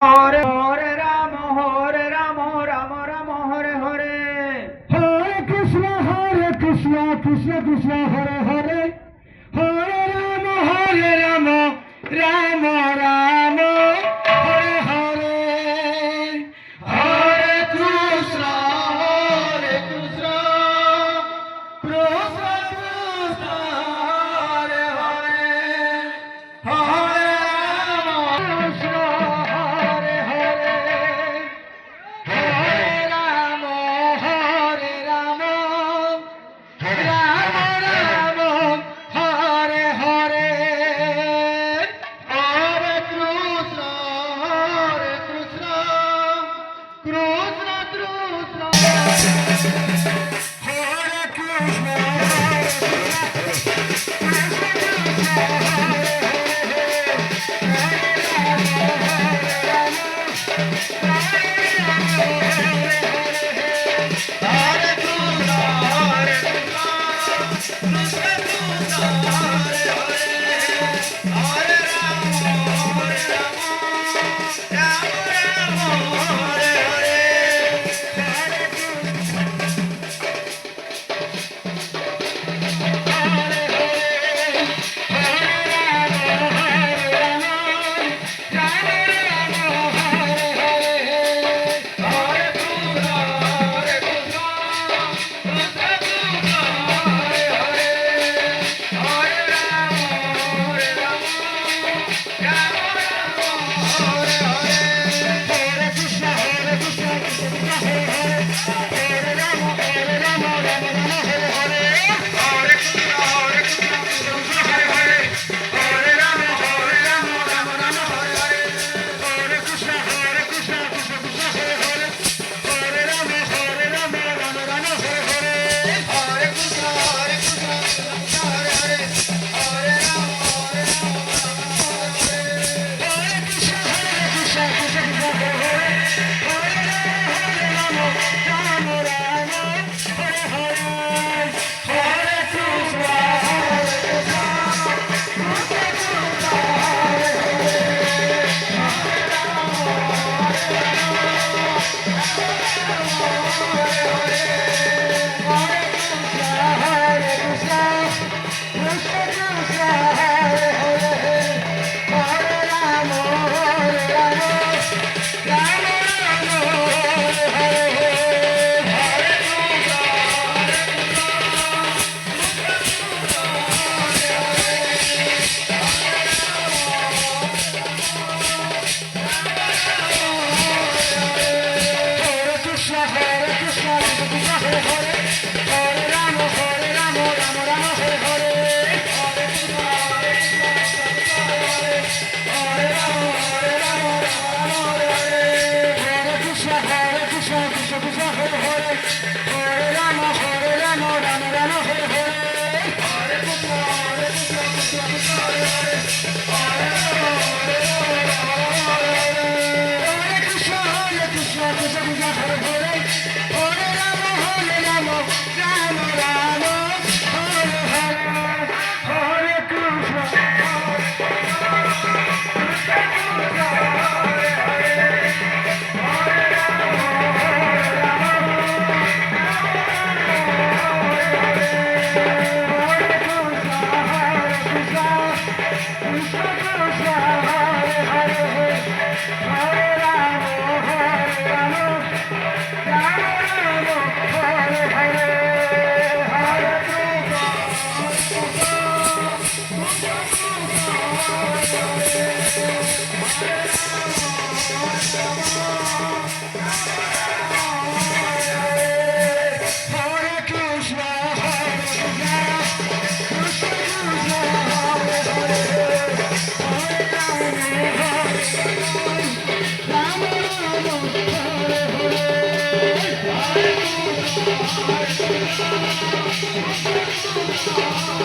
Hare Hare Ram Ram Ram Hare Hare Hare Krishna Krishna Krishna Hare Hare Hare Ram Ram Ram Hare Hare Hare Krishna Krishna Krishna Hare Hare Hare Krishna Hare Hare Hare Ram Ram Hare Hare Hare Krishna Krishna Krishna Hare Krishna Hare Krishna Krishna Krishna Hare Hare Hare Ram Ram Hare Hare Hare Krishna Krishna Krishna Hare Hare Hare Ram Ram Hare Hare Hare Krishna Krishna Hare Hare Hare Ram Ram Hare Hare Hare Krishna Krishna Hare Hare Hare Ram Hare